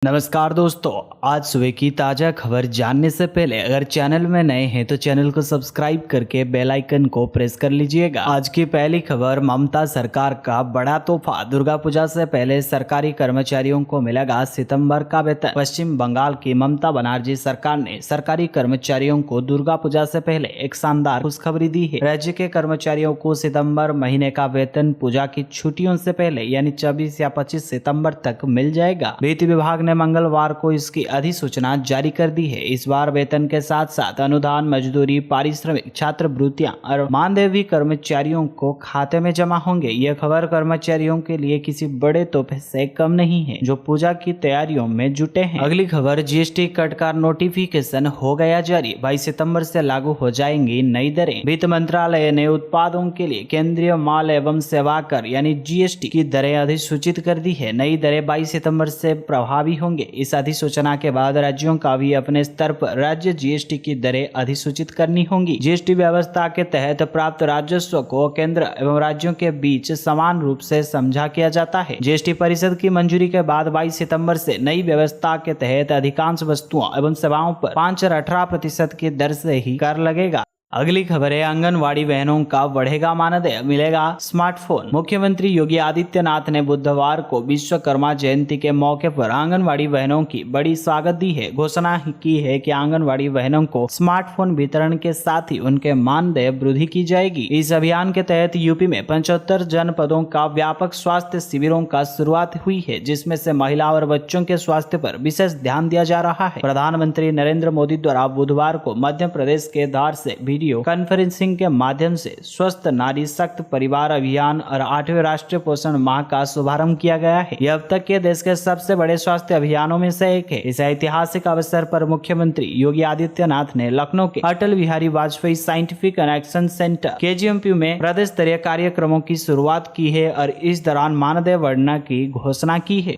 नमस्कार दोस्तों, आज सुबह की ताज़ा खबर जानने से पहले अगर चैनल में नए हैं तो चैनल को सब्सक्राइब करके बेल आइकन को प्रेस कर लीजिएगा। आज की पहली खबर, ममता सरकार का बड़ा तोहफा, दुर्गा पूजा से पहले सरकारी कर्मचारियों को मिलेगा सितंबर का वेतन। पश्चिम बंगाल की ममता बनर्जी सरकार ने सरकारी कर्मचारियों को दुर्गा पूजा से पहले एक शानदार खुशखबरी दी है। राज्य के कर्मचारियों को सितम्बर महीने का वेतन पूजा की छुट्टियों से पहले यानी 24 या 25 सितम्बर तक मिल जाएगा। वित्त विभाग ने मंगलवार को इसकी अधिसूचना जारी कर दी है। इस बार वेतन के साथ साथ अनुदान, मजदूरी, पारिश्रमिक, छात्रवृत्तियां और मानदेय भी कर्मचारियों को खाते में जमा होंगे। यह खबर कर्मचारियों के लिए किसी बड़े तोहफे से कम नहीं है जो पूजा की तैयारियों में जुटे हैं। अगली खबर, जीएसटी कट का नोटिफिकेशन हो गया जारी। 22 सितंबर से लागू हो जाएंगी नई दरें। वित्त मंत्रालय ने उत्पादों के लिए केंद्रीय माल एवं सेवा कर यानी जीएसटी की दरें अधिसूचित कर दी है। नई दरें 22 सितंबर से प्रभावी होंगे। इस अधिसूचना के बाद राज्यों का भी अपने स्तर पर राज्य जीएसटी की दरें अधिसूचित करनी होंगी। जीएसटी व्यवस्था के तहत प्राप्त राजस्व को केंद्र एवं राज्यों के बीच समान रूप से समझा किया जाता है। जीएसटी परिषद की मंजूरी के बाद 22 सितंबर से नई व्यवस्था के तहत अधिकांश वस्तुओं एवं सेवाओं पर 5 और 18% की दर से ही कर लगेगा। अगली खबर है, आंगनवाड़ी बहनों का बढ़ेगा मानदेय, मिलेगा स्मार्टफोन। मुख्यमंत्री योगी आदित्यनाथ ने बुधवार को विश्वकर्मा जयंती के मौके पर आंगनवाड़ी बहनों की बड़ी स्वागत दी है। घोषणा की है कि आंगनवाड़ी बहनों को स्मार्टफोन वितरण के साथ ही उनके मानदेय वृद्धि की जाएगी। इस अभियान के तहत यूपी में 75 जनपदों का व्यापक स्वास्थ्य शिविरों का शुरुआत हुई है, जिसमें से महिला और बच्चों के स्वास्थ्य पर विशेष ध्यान दिया जा रहा है। प्रधानमंत्री नरेंद्र मोदी द्वारा बुधवार को मध्य प्रदेश के धार से वीडियो कॉन्फ्रेंसिंग के माध्यम से स्वस्थ नारी शक्त परिवार अभियान और 8वें राष्ट्रीय पोषण माह का शुभारंभ किया गया है। यह अब तक के देश के सबसे बड़े स्वास्थ्य अभियानों में से एक है। इस ऐतिहासिक अवसर पर मुख्यमंत्री योगी आदित्यनाथ ने लखनऊ के Atal Bihari Vajpayee scientific and action centre KGMPU में प्रदेश स्तरीय कार्यक्रमों की शुरुआत की है और इस दौरान मानदेय बढ़ने की घोषणा की है।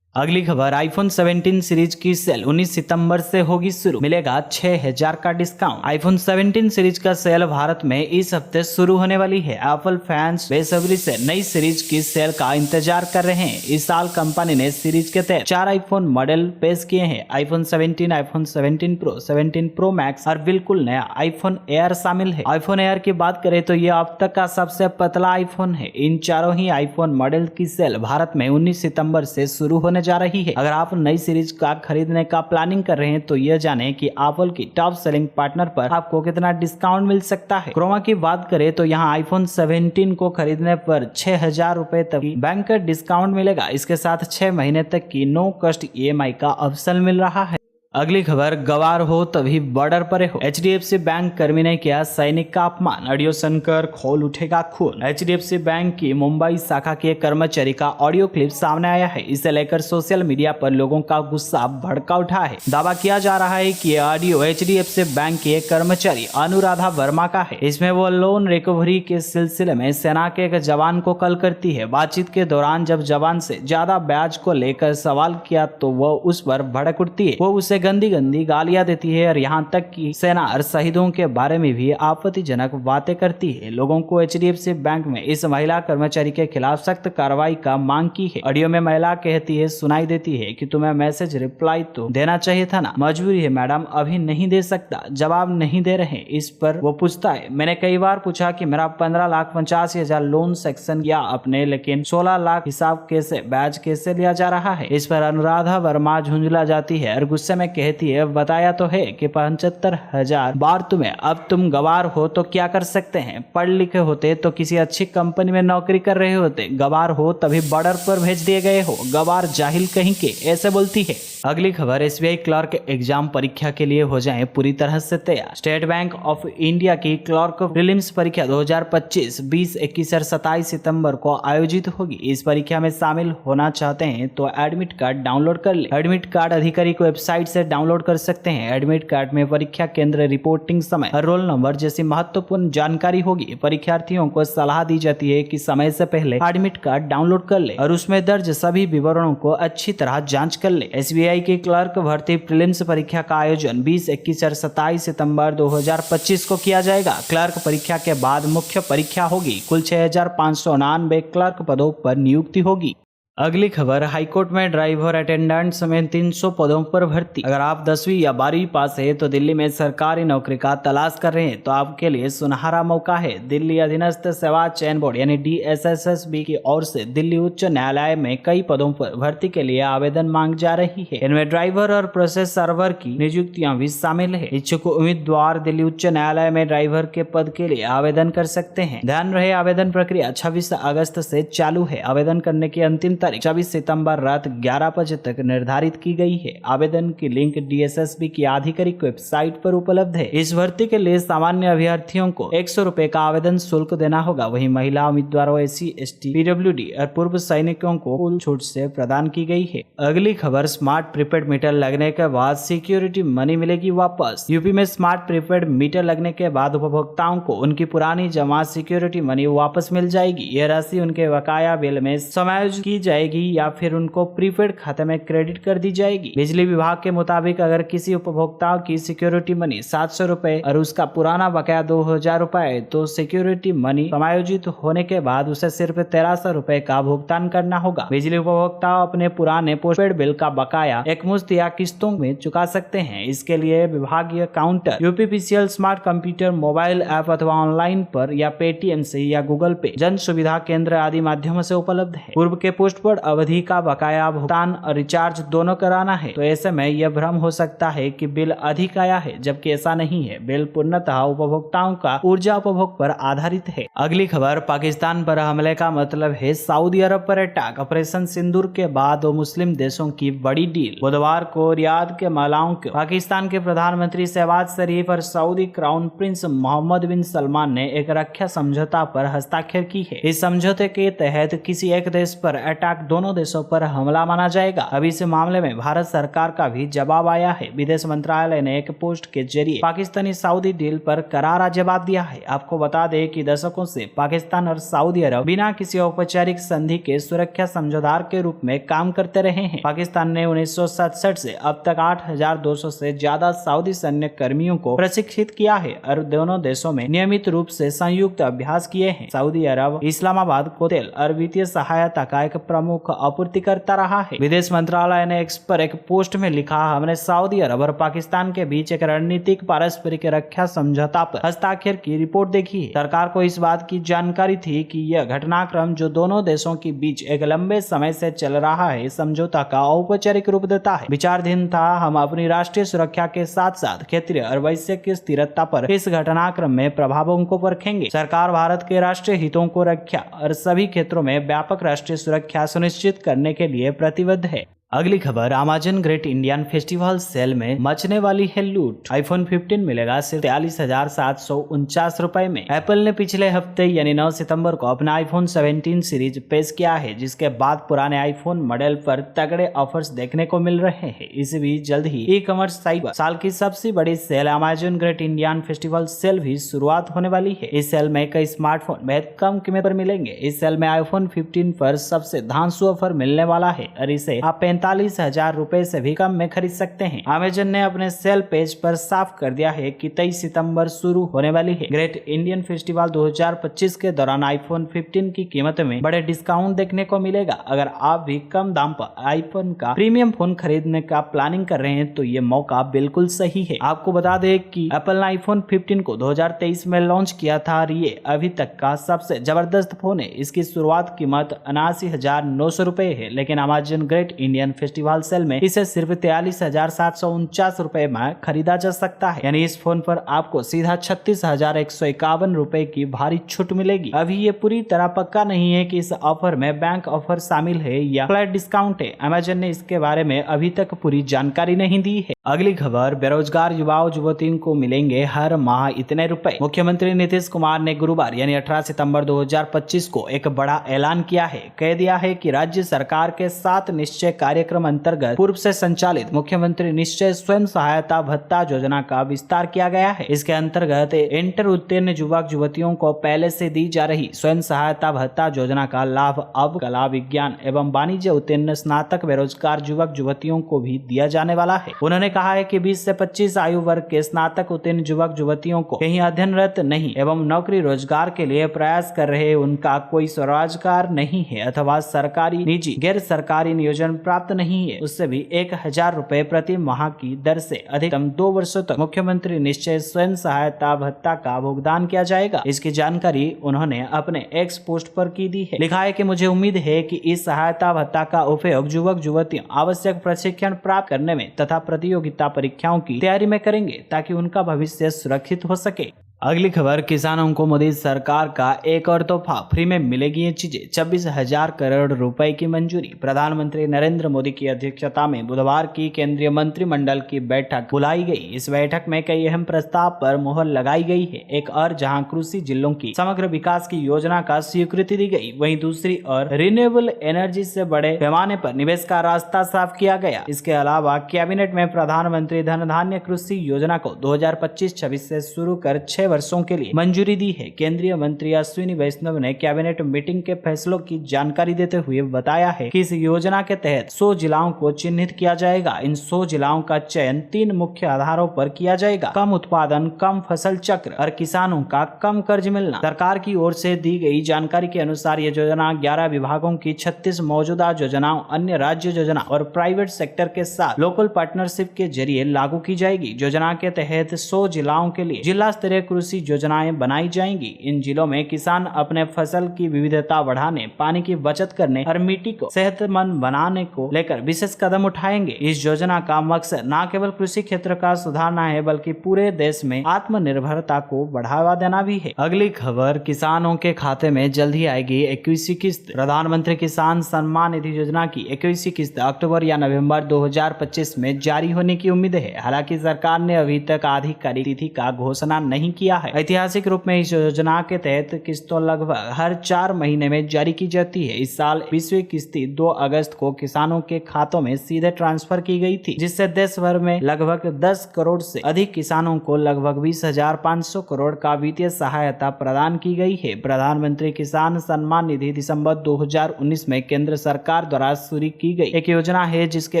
अगली खबर, आईफोन 17 सीरीज की सेल 19 सितंबर से होगी शुरू, मिलेगा 6000 का डिस्काउंट। आईफोन 17 सीरीज का सेल भारत में इस हफ्ते शुरू होने वाली है। एप्पल फैंस बेसब्री से नई सीरीज की सेल का इंतजार कर रहे हैं। इस साल कंपनी ने सीरीज के तहत 4 आईफोन मॉडल पेश किए हैं। IPhone 17, iPhone 17 pro, 17 pro max और बिल्कुल नया आईफोन एयर शामिल है। आईफोन एयर की बात करें तो यह अब तक का सबसे पतला आईफोन है। इन चारों ही आईफोन मॉडल की सेल भारत में 19 सितंबर से शुरू होने जा रही है। अगर आप नई सीरीज का खरीदने का प्लानिंग कर रहे हैं तो यह जानें कि एप्पल की टॉप सेलिंग पार्टनर पर आपको कितना डिस्काउंट मिल सकता है। क्रोमा की बात करें तो यहाँ आईफोन 17 को खरीदने पर 6000 रुपए तक की बैंक डिस्काउंट मिलेगा। इसके साथ 6 महीने तक की नो कॉस्ट EMI का ऑप्शन मिल रहा है। अगली खबर, गवार हो तभी बॉर्डर पर हो। HDFC बैंक कर्मी ने किया सैनिक का अपमान, ऑडियो सुनकर खोल उठेगा खून। HDFC बैंक की मुंबई शाखा के कर्मचारी का ऑडियो क्लिप सामने आया है। इसे लेकर सोशल मीडिया पर लोगों का गुस्सा भड़का उठा है। दावा किया जा रहा है कि यह ऑडियो HDFC बैंक के एक कर्मचारी अनुराधा वर्मा का है। इसमें वो लोन रिकवरी के सिलसिले में सेना के एक जवान को कॉल करती है। बातचीत के दौरान जब जवान से ज्यादा ब्याज को लेकर सवाल किया तो वो उस पर भड़क उठती है। वो उसे गंदी गंदी गालियां देती है और यहाँ तक कि सेना और शहीदों के बारे में भी आपत्तिजनक बातें करती है। लोगों को HDFC बैंक में इस महिला कर्मचारी के खिलाफ सख्त कार्रवाई का मांग की है। ऑडियो में महिला कहती है, सुनाई देती है कि तुम्हें मैसेज रिप्लाई तो देना चाहिए था ना, मजबूरी है मैडम, अभी नहीं दे सकता। जवाब नहीं दे रहे। इस पर वो पूछता है, मैंने कई बार पूछा कि मेरा 15,85,000 लोन सेक्शन किया आपने, लेकिन 16 लाख हिसाब कैसे, ब्याज कैसे लिया जा रहा है। इस पर अनुराधा वर्मा झुंझला जाती है और गुस्से में कहती है, बताया तो है कि 75,000 बार तुम्हें, अब तुम गवार हो तो क्या कर सकते हैं। पढ़ लिखे होते तो किसी अच्छी कंपनी में नौकरी कर रहे होते, गवार हो तभी बॉर्डर पर भेज दिए गए हो, गवार जाहिल कहीं के, ऐसे बोलती है। अगली खबर, SBI क्लर्क एग्जाम परीक्षा के लिए हो जाएं पूरी तरह से तैयार। स्टेट बैंक ऑफ इंडिया की क्लर्क प्रीलिम्स परीक्षा 2025 20, 21 और 27 सितंबर को आयोजित होगी। इस परीक्षा में शामिल होना चाहते हैं तो एडमिट कार्ड डाउनलोड कर ले। एडमिट कार्ड आधिकारिक वेबसाइट से डाउनलोड कर सकते हैं। एडमिट कार्ड में परीक्षा केंद्र, रिपोर्टिंग समय, रोल नंबर जैसी महत्वपूर्ण जानकारी होगी। परीक्षार्थियों को सलाह दी जाती है कि समय से पहले एडमिट कार्ड डाउनलोड कर ले और उसमें दर्ज सभी विवरणों को अच्छी तरह जांच कर ले। SBI की क्लर्क भर्ती प्रीलिम्स परीक्षा का आयोजन 20, 21 और 27 सितंबर 2025 को किया जाएगा। क्लर्क परीक्षा के बाद मुख्य परीक्षा होगी। कुल 6599 क्लर्क पदों पर नियुक्ति होगी। अगली खबर, हाईकोर्ट में ड्राइवर अटेंडेंट समेत 300 पदों पर भर्ती। अगर आप 10वीं या 12वीं पास है तो दिल्ली में सरकारी नौकरी का तलाश कर रहे हैं तो आपके लिए सुनहरा मौका है। दिल्ली अधीनस्थ सेवा चयन बोर्ड यानी DSSSB की ओर से दिल्ली उच्च न्यायालय में कई पदों पर भर्ती के लिए आवेदन मांग जा रही है। इनमें ड्राइवर और प्रोसेस सर्वर की नियुक्तियां भी शामिल है। इच्छुक उम्मीदवार दिल्ली उच्च न्यायालय में ड्राइवर के पद के लिए आवेदन कर सकते हैं। ध्यान रहे, आवेदन प्रक्रिया 26 अगस्त से चालू है। आवेदन करने की अंतिम 24 सितंबर रात 11 बजे तक निर्धारित की गई है। आवेदन की लिंक DSSB की आधिकारिक वेबसाइट पर उपलब्ध है। इस भर्ती के लिए सामान्य अभ्यर्थियों को 100 रुपए का आवेदन शुल्क देना होगा। वहीं महिला उम्मीदवारों, SC, ST, PWD और पूर्व सैनिकों को कुल छूट से प्रदान की गई है। अगली खबर, स्मार्ट प्रीपेड मीटर लगने के बाद सिक्योरिटी मनी मिलेगी वापस। यूपी में स्मार्ट प्रीपेड मीटर लगने के बाद उपभोक्ताओं को उनकी पुरानी जमा सिक्योरिटी मनी वापस मिल जाएगी। यह राशि उनके बकाया बिल में समायोजित की जाएगी या फिर उनको प्रीपेड खाते में क्रेडिट कर दी जाएगी। बिजली विभाग के मुताबिक अगर किसी उपभोक्ता की सिक्योरिटी मनी 700 रुपए और उसका पुराना बकाया 2000 रुपए तो सिक्योरिटी मनी समायोजित होने के बाद उसे सिर्फ 1300 रुपए का भुगतान करना होगा। बिजली उपभोक्ता अपने पुराने पोस्टपेड बिल का बकाया एकमुश्त या किस्तों में चुका सकते हैं। इसके लिए विभागीय counter UPPCL smart computer, mobile app अथवा ऑनलाइन पर या पेटीएम से या गूगल पे, जन सुविधा केंद्र आदि माध्यमों से उपलब्ध है। पूर्व के पोस्टपेड अवधि का बकाया भुगतान और रिचार्ज दोनों कराना है तो ऐसे में यह भ्रम हो सकता है कि बिल अधिक आया है, जबकि ऐसा नहीं है। बिल पूर्णतः उपभोक्ताओं का ऊर्जा उपभोग पर आधारित है। अगली खबर, पाकिस्तान पर हमले का मतलब है सऊदी अरब पर अटैक। ऑपरेशन सिंदूर के बाद दो मुस्लिम देशों की बड़ी डील। बुधवार को रियाद के महिलाओं को पाकिस्तान के प्रधानमंत्री शहबाज शरीफ और सऊदी क्राउन प्रिंस मोहम्मद बिन सलमान ने एक रक्षा समझौता पर हस्ताक्षर की है। इस समझौते के तहत किसी एक देश पर अटैक दोनों देशों पर हमला माना जाएगा। अभी इस मामले में भारत सरकार का भी जवाब आया है। विदेश मंत्रालय ने एक पोस्ट के जरिए पाकिस्तानी सऊदी डील पर करारा जवाब दिया है। आपको बता दें कि दशकों से पाकिस्तान और सऊदी अरब बिना किसी औपचारिक संधि के सुरक्षा समझौदार के रूप में काम करते रहे हैं। पाकिस्तान ने 1967 से अब तक 8200 से ज्यादा सऊदी सैन्य कर्मियों को प्रशिक्षित किया है और दोनों देशों में नियमित रूप से संयुक्त अभ्यास किए हैं। सऊदी अरब इस्लामाबाद को तेल और वित्तीय सहायता का एक प्रमुख आपूर्ति करता रहा है। विदेश मंत्रालय ने एक्स पर एक पोस्ट में लिखा, हमने सऊदी अरब और पाकिस्तान के बीच एक रणनीतिक पारस्परिक रक्षा समझौता पर हस्ताक्षर की रिपोर्ट देखी है। सरकार को इस बात की जानकारी थी कि यह घटनाक्रम जो दोनों देशों के बीच एक लंबे समय से चल रहा है, समझौता का औपचारिक रूप देता है। विचाराधीन था, हम अपनी राष्ट्रीय सुरक्षा के साथ साथ क्षेत्रीय और वैश्विक स्थिरता पर इस घटनाक्रम में प्रभावों को परखेंगे। सरकार भारत के राष्ट्रीय हितों को रक्षा और सभी क्षेत्रों में व्यापक राष्ट्रीय सुरक्षा सुनिश्चित करने के लिए प्रतिबद्ध है। अगली खबर, Amazon great Indian festival sale में मचने वाली है लूट। iPhone 15 मिलेगा सिर्फ 43,749 रुपए में। एप्पल ने पिछले हफ्ते यानी 9 सितंबर को अपना iPhone 17 सीरीज पेश किया है, जिसके बाद पुराने iPhone मॉडल पर तगड़े ऑफर्स देखने को मिल रहे हैं। इस बीच जल्द ही ई-कॉमर्स साइट साल की सबसे बड़ी sale Amazon great Indian festival sale भी शुरुआत होने वाली है। इस सेल में कई स्मार्टफोन बेहद कम कीमत पर मिलेंगे। इस सेल में iPhone 15 पर सबसे धांसू ऑफर मिलने वाला है और इसे आप 45,000 रुपए से भी कम में खरीद सकते हैं। अमेजन ने अपने सेल पेज पर साफ कर दिया है कि 23 सितंबर शुरू होने वाली है। ग्रेट इंडियन फेस्टिवल 2025 के दौरान iPhone 15 की कीमत में बड़े डिस्काउंट देखने को मिलेगा। अगर आप भी कम दाम पर आईफोन का प्रीमियम फोन खरीदने का प्लानिंग कर रहे हैं तो ये मौका बिल्कुल सही है। आपको बता दें कि एप्पल ने iPhone 15 को 2023 में लॉन्च किया था और ये अभी तक का सबसे जबरदस्त फोन है। इसकी शुरुआत कीमत 79,900 रुपए है, लेकिन Amazon great Indian festival sale में इसे सिर्फ 43,749 रुपए में खरीदा जा सकता है। यानी इस फोन पर आपको सीधा 36,151 रुपए की भारी छूट मिलेगी। अभी ये पूरी तरह पक्का नहीं है कि इस ऑफर में बैंक ऑफर शामिल है या फ्लैट डिस्काउंट है। अमेजन ने इसके बारे में अभी तक पूरी जानकारी नहीं दी है। अगली खबर, बेरोजगार युवाओं युवतियों को मिलेंगे हर माह इतने रुपए। मुख्यमंत्री नीतीश कुमार ने गुरुवार यानी 18 सितंबर 2025 को एक बड़ा ऐलान किया है। कह दिया है कि राज्य सरकार के 7 निश्चयकारी कार्यक्रम अंतर्गत पूर्व से संचालित मुख्यमंत्री निश्चय स्वयं सहायता भत्ता योजना का विस्तार किया गया है। इसके अंतर्गत इंटर उत्तीर्ण युवक युवतियों को पहले से दी जा रही स्वयं सहायता भत्ता योजना का लाभ अब कला, विज्ञान एवं वाणिज्य उत्तीर्ण स्नातक बेरोजगार युवक युवतियों को भी दिया जाने वाला है। उन्होंने कहा है कि 20 से 25 आयु वर्ग के स्नातक उत्तीर्ण युवक युवतियों को कहीं अध्ययनरत नहीं एवं नौकरी रोजगार के लिए प्रयास कर रहे उनका कोई स्वरोजगार नहीं है अथवा सरकारी, निजी, गैर सरकारी नियोजन प्राप्त नहीं है, उससे भी 1000 रुपए प्रति माह की दर से अधिकतम 2 वर्षों तक मुख्यमंत्री निश्चय स्वयं सहायता भत्ता का भुगतान किया जाएगा। इसकी जानकारी उन्होंने अपने एक्स पोस्ट पर की दी है। लिखा है कि मुझे उम्मीद है कि इस सहायता भत्ता का उपयोग युवक युवतियां आवश्यक प्रशिक्षण प्राप्त करने में तथा प्रतियोगिता परीक्षाओं की तैयारी में करेंगे ताकि उनका भविष्य सुरक्षित हो सके। अगली खबर, किसानों को मोदी सरकार का एक और तोहफा, फ्री में मिलेगी ये चीजें, 26,000 करोड़ रुपए की मंजूरी। प्रधानमंत्री नरेंद्र मोदी की अध्यक्षता में बुधवार की केंद्रीय मंत्रिमंडल की बैठक बुलाई गई। इस बैठक में कई अहम प्रस्ताव पर मुहर लगाई गई है। एक और जहां कृषि जिलों की समग्र विकास की योजना का स्वीकृति दी गई, वहीं दूसरी और रिन्यूएबल एनर्जी से बड़े पैमाने पर निवेश का रास्ता साफ किया गया। इसके अलावा कैबिनेट में प्रधानमंत्री धन धान्य कृषि योजना को 2025-26 से शुरू कर 6 वर्षों के लिए मंजूरी दी है। केंद्रीय मंत्री अश्विनी वैष्णव ने कैबिनेट मीटिंग के फैसलों की जानकारी देते हुए बताया है कि इस योजना के तहत 100 जिलों को चिन्हित किया जाएगा। इन 100 जिलों का चयन 3 मुख्य आधारों पर किया जाएगा: कम उत्पादन, कम फसल चक्र और किसानों का कम कर्ज मिलना। सरकार की ओर से दी गई जानकारी के अनुसार ये योजना 11 विभागों की 36 मौजूदा योजनाओं, अन्य राज्य योजना और प्राइवेट सेक्टर के साथ लोकल पार्टनरशिप के जरिए लागू की जाएगी। योजना के तहत 100 जिलों के लिए जिला स्तरीय कृषि योजनाएं बनाई जाएंगी। इन जिलों में किसान अपने फसल की विविधता बढ़ाने, पानी की बचत करने और मिट्टी को सेहतमंद बनाने को लेकर विशेष कदम उठाएंगे। इस योजना का मकसद न केवल कृषि क्षेत्र का सुधारना है बल्कि पूरे देश में आत्मनिर्भरता को बढ़ावा देना भी है। अगली खबर, किसानों के खाते में जल्द ही आएगी 21वीं किस्त। प्रधानमंत्री किसान सम्मान निधि योजना की 21वीं किस्त अक्टूबर या नवंबर 2025 में जारी होने की उम्मीद है। हालांकि सरकार ने अभी तक आधिकारिक तिथि का घोषणा नहीं किया है। ऐतिहासिक रूप में इस योजना के तहत किस्तों लगभग हर 4 महीने में जारी की जाती है। इस साल 20वीं किस्त 2 अगस्त को किसानों के खातों में सीधे ट्रांसफर की गई थी, जिससे देश भर में लगभग 10 करोड़ से अधिक किसानों को लगभग 20,500 करोड़ का वित्तीय सहायता प्रदान की गई है। प्रधानमंत्री किसान सम्मान निधि दिसंबर 2019 में केंद्र सरकार द्वारा शुरू की गई एक योजना है, जिसके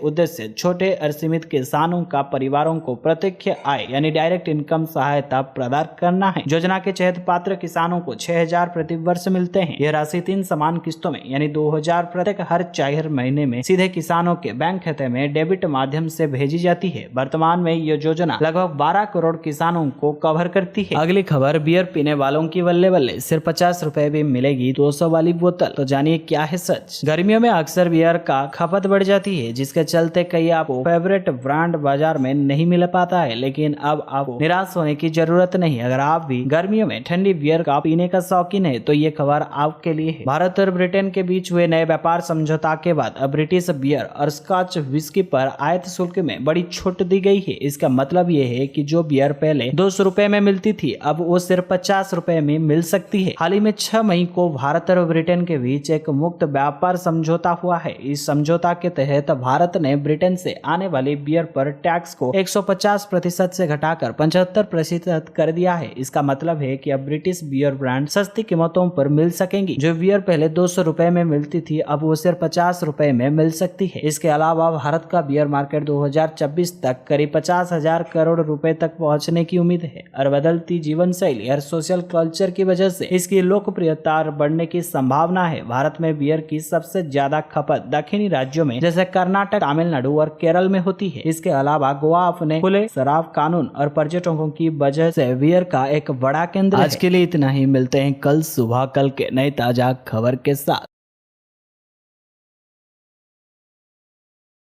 उद्देश्य छोटे और सीमित किसानों का परिवारों को प्रत्यक्ष आय यानी डायरेक्ट इनकम सहायता प्रदान करना है। योजना के तहत पात्र किसानों को 6,000 प्रति वर्ष मिलते हैं। यह राशि 3 समान किस्तों में यानी 2,000 प्रत्येक हर 4 महीने में सीधे किसानों के बैंक खाते में डेबिट माध्यम से भेजी जाती है। वर्तमान में यह योजना लगभग 12 करोड़ किसानों को कवर करती है। अगली खबर, बियर पीने वालों की बल्ले बल्ले, सिर्फ 50 रुपए भी मिलेगी 200 वाली बोतल। तो जानिए क्या है सच। गर्मियों में अक्सर बियर का खपत बढ़ जाती है, जिसके चलते कई आपको फेवरेट ब्रांड बाजार में नहीं मिल पाता है। लेकिन अब आपको निराश होने की जरूरत नहीं। अगर आप भी गर्मियों में ठंडी बियर का पीने का शौकीन है तो ये खबर आपके लिए है। भारत और ब्रिटेन के बीच हुए नए व्यापार समझौता के बाद अब ब्रिटिश बियर और स्कॉच विस्की पर आयात शुल्क में बड़ी छूट दी गई है। इसका मतलब ये है कि जो बियर पहले 200 रुपए में मिलती थी, अब वो सिर्फ 50 रुपए में मिल सकती है। हाल ही में 6 मई को भारत और ब्रिटेन के बीच एक मुक्त व्यापार समझौता हुआ है। इस समझौता के तहत भारत ने ब्रिटेन से आने वाली बियर पर टैक्स को 150% से घटाकर 75% कर दिया है। इसका मतलब है कि अब ब्रिटिश बियर ब्रांड सस्ती कीमतों पर मिल सकेंगी। जो बियर पहले 200 रुपए में मिलती थी, अब वो सिर्फ 50 रुपए में मिल सकती है। इसके अलावा भारत का बियर मार्केट 2026 तक करीब 50,000 करोड़ रुपए तक पहुंचने की उम्मीद है और बदलती जीवन शैली और सोशल कल्चर की वजह से इसकी लोकप्रियता बढ़ने की संभावना है। भारत में बियर की सबसे ज्यादा खपत दक्षिणी राज्यों में जैसे कर्नाटक, तमिलनाडु और केरल में होती है। इसके अलावा गोवा अपने खुले शराब कानून और पर्यटकों की वजह से बियर का एक बड़ा केंद्र है। आज के लिए इतना ही, मिलते हैं कल सुबह के नए ताजा खबर के साथ।